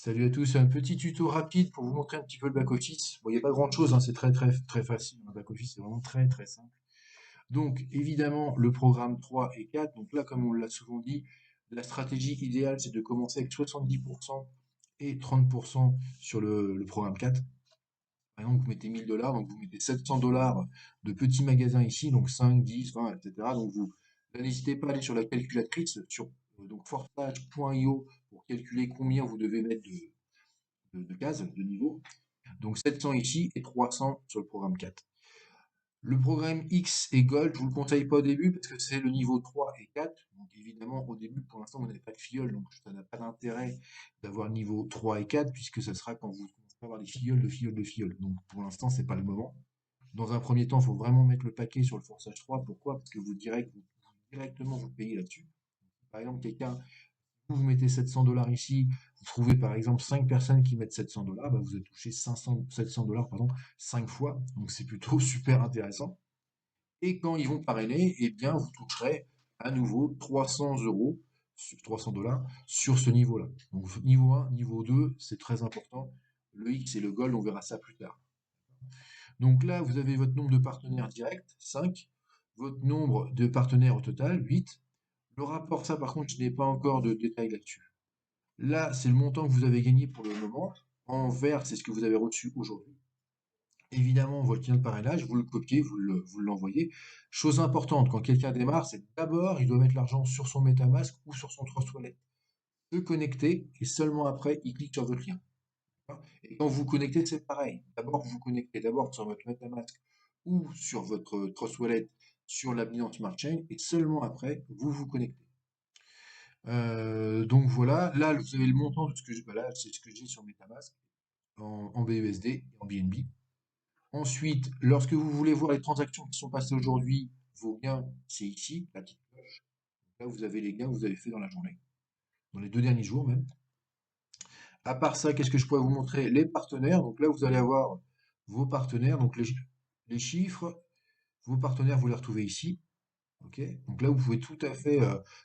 Salut à tous, un petit tuto rapide pour vous montrer un petit peu le back-office. Bon, il n'y a pas grand-chose, hein, c'est très facile. Le back-office, c'est vraiment très simple. Donc, évidemment, le programme 3 et 4. Donc là, comme on l'a souvent dit, la stratégie idéale, c'est de commencer avec 70% et 30% sur le programme 4. Par exemple, vous mettez 1000 $, donc vous mettez 700 dollars de petits magasins ici, donc 5, 10, 20, etc. Donc vous là, n'hésitez pas à aller sur la calculatrice, sur donc fortage.io pour calculer combien vous devez mettre de cases, de niveau. Donc 700 ici et 300 sur le programme 4. Le programme X et Gold, je ne vous le conseille pas au début parce que c'est le niveau 3 et 4. Donc évidemment, au début, pour l'instant, vous n'avez pas de filleul, donc ça n'a pas d'intérêt d'avoir le niveau 3 et 4 puisque ça sera quand vous commencerez à avoir des filleuls, de filleuls, de filleuls. Donc pour l'instant, c'est pas le moment. Dans un premier temps, il faut vraiment mettre le paquet sur le forçage 3. Pourquoi? Parce que directement vous payez là-dessus. Par exemple, quelqu'un vous mettez 700 dollars ici, vous trouvez par exemple 5 personnes qui mettent 700 $, bah vous êtes touché 700 dollars pardon, 5 fois, donc c'est plutôt super intéressant. Et quand ils vont parrainer, eh bien vous toucherez à nouveau 300 euros, 300 dollars sur ce niveau-là. Donc niveau 1, niveau 2, c'est très important. Le X et le Gold, on verra ça plus tard. Donc là, vous avez votre nombre de partenaires directs, 5, votre nombre de partenaires au total, 8. Le rapport, ça par contre, je n'ai pas encore de détails là-dessus. Là, c'est le montant que vous avez gagné pour le moment. En vert, c'est ce que vous avez reçu aujourd'hui. Évidemment, votre lien de parrainage, vous le copiez, vous l'envoyez. Chose importante, quand quelqu'un démarre, c'est d'abord, il doit mettre l'argent sur son MetaMask ou sur son Trust Wallet. Se connecter et seulement après, il clique sur votre lien. Et quand vous vous connectez, c'est pareil. D'abord, vous vous connectez d'abord sur votre MetaMask ou sur votre Trust Wallet sur la Binance Smart Chain et seulement après, vous vous connectez. Donc voilà, là vous avez le montant de ce que là, c'est ce que j'ai sur MetaMask en BUSD et en BNB. Ensuite, lorsque vous voulez voir les transactions qui sont passées aujourd'hui, vos gains, c'est ici, la petite cloche. Là, vous avez les gains que vous avez fait dans la journée, dans les 2 derniers jours même. À part ça, qu'est-ce que je pourrais vous montrer? Les partenaires. Donc là, vous allez avoir vos partenaires, donc les chiffres, vos partenaires, vous les retrouvez ici. Ok. Donc là, vous pouvez tout à fait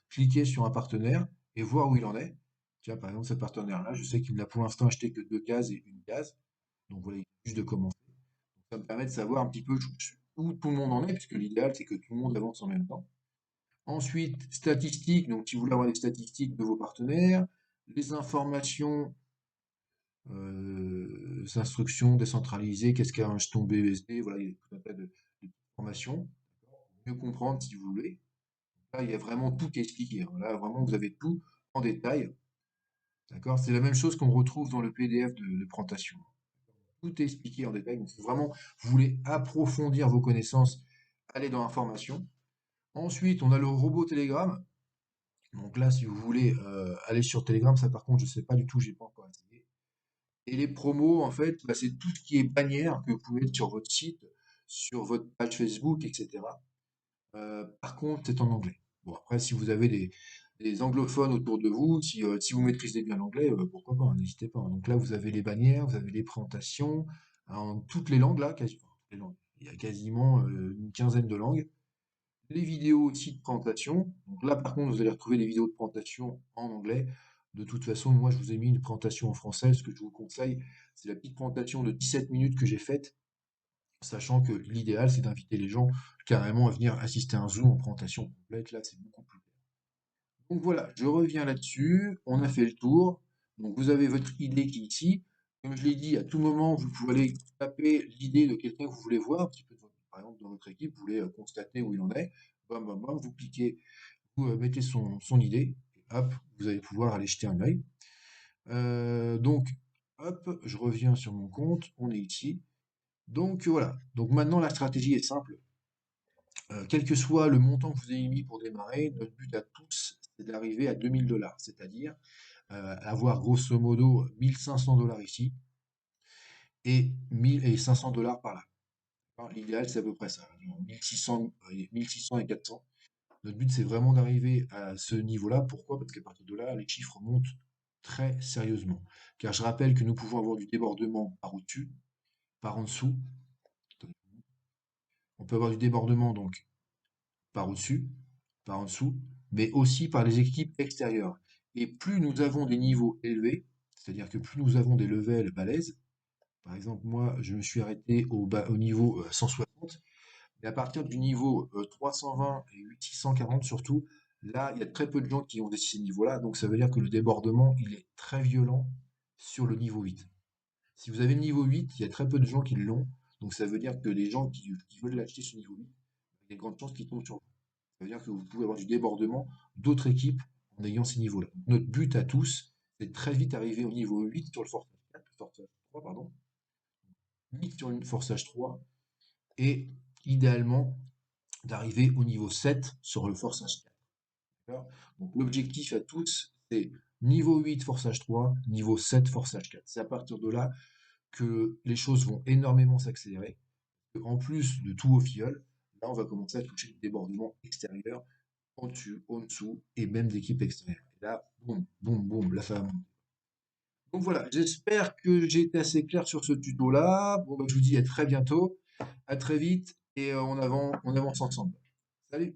cliquer sur un partenaire et voir où il en est. Tiens, par exemple, ce partenaire-là, je sais qu'il n'a pour l'instant acheté que 2 cases et une case. Donc voilà, il vient juste de commencer. Donc, ça me permet de savoir un petit peu où tout le monde en est, puisque l'idéal, c'est que tout le monde avance en même temps. Ensuite, statistiques. Donc, si vous voulez avoir des statistiques de vos partenaires, les informations, instructions décentralisées, qu'est-ce qu'un jeton BUSD, voilà, il y a tout un tas d'informations. Mieux comprendre si vous voulez. Là, il y a vraiment tout qui est expliqué, hein. Là, vraiment, vous avez tout en détail. D'accord? C'est la même chose qu'on retrouve dans le PDF de présentation. Tout est expliqué en détail. Donc, si vraiment vous voulez approfondir vos connaissances, allez dans Information. Ensuite, on a le robot Telegram. Donc là, si vous voulez aller sur Telegram, ça par contre, je ne sais pas du tout, j'ai pas encore essayé. Et les promos, en fait, bah, c'est tout ce qui est bannière que vous pouvez mettre sur votre site, sur votre page Facebook, etc. Par contre, c'est en anglais. Bon, après, si vous avez des anglophones autour de vous, si vous maîtrisez bien l'anglais, pourquoi pas, hein, n'hésitez pas, hein. Donc là, vous avez les bannières, vous avez les présentations, en toutes les langues, là, quasiment. Toutes les langues. Il y a quasiment une quinzaine de langues. Les vidéos aussi de présentation. Donc là, par contre, vous allez retrouver des vidéos de présentation en anglais. De toute façon, moi, je vous ai mis une présentation en français. Ce que je vous conseille, c'est la petite présentation de 17 minutes que j'ai faite, sachant que l'idéal, c'est d'inviter les gens carrément à venir assister à un Zoom en présentation complète. Là, c'est beaucoup plus clair. Donc voilà, je reviens là-dessus. On a fait le tour. Donc vous avez votre idée qui est ici. Comme je l'ai dit, à tout moment, vous pouvez aller taper l'idée de quelqu'un que vous voulez voir, un petit peu, par exemple, dans votre équipe, vous voulez constater où il en est. Bam, bam, bam, vous cliquez, vous mettez son idée, et hop, vous allez pouvoir aller jeter un œil. Donc, hop, je reviens sur mon compte, on est ici. Donc voilà, donc maintenant la stratégie est simple. Quel que soit le montant que vous avez mis pour démarrer, notre but à tous, c'est d'arriver à 2000 dollars, c'est-à-dire avoir grosso modo 1500 dollars ici et 1500 dollars par là. Alors, l'idéal, c'est à peu près ça, 1600, 1600 et 400. Notre but, c'est vraiment d'arriver à ce niveau-là. Pourquoi? Parce qu'à partir de là, les chiffres montent très sérieusement. Car je rappelle que nous pouvons avoir du débordement par au-dessus, par en dessous. On peut avoir du débordement donc par au-dessus, par en dessous, mais aussi par les équipes extérieures. Et plus nous avons des niveaux élevés, C'est-à-dire que plus nous avons des levels balèzes, par exemple, moi, je me suis arrêté au niveau 160, et à partir du niveau 320 et 640 surtout, là, il y a très peu de gens qui ont ces niveaux-là, donc ça veut dire que le débordement, il est très violent sur le niveau 8. Si vous avez le niveau 8, il y a très peu de gens qui l'ont, donc ça veut dire que les gens qui veulent l'acheter ce niveau 8, il y a de grandes chances qu'ils tombent sur vous. Ça veut dire que vous pouvez avoir du débordement d'autres équipes en ayant ces niveaux-là. Notre but à tous, c'est de très vite arriver au niveau 8 sur le forçage 4, forçage 3, pardon, 8 sur une forçage 3, et idéalement d'arriver au niveau 7 sur le forçage 4. D'accord. Donc l'objectif à tous, c'est niveau 8 forçage 3, niveau 7 forçage 4. C'est à partir de là que les choses vont énormément s'accélérer. En plus de tout au filleul, là on va commencer à toucher le débordement extérieur, en dessus, en dessous, et même d'équipes extérieures. Et là, boum, boum, boum, la femme. Donc voilà, j'espère que j'ai été assez clair sur ce tuto-là. Bon, bah, je vous dis à très bientôt, à très vite, et on avance ensemble. Salut!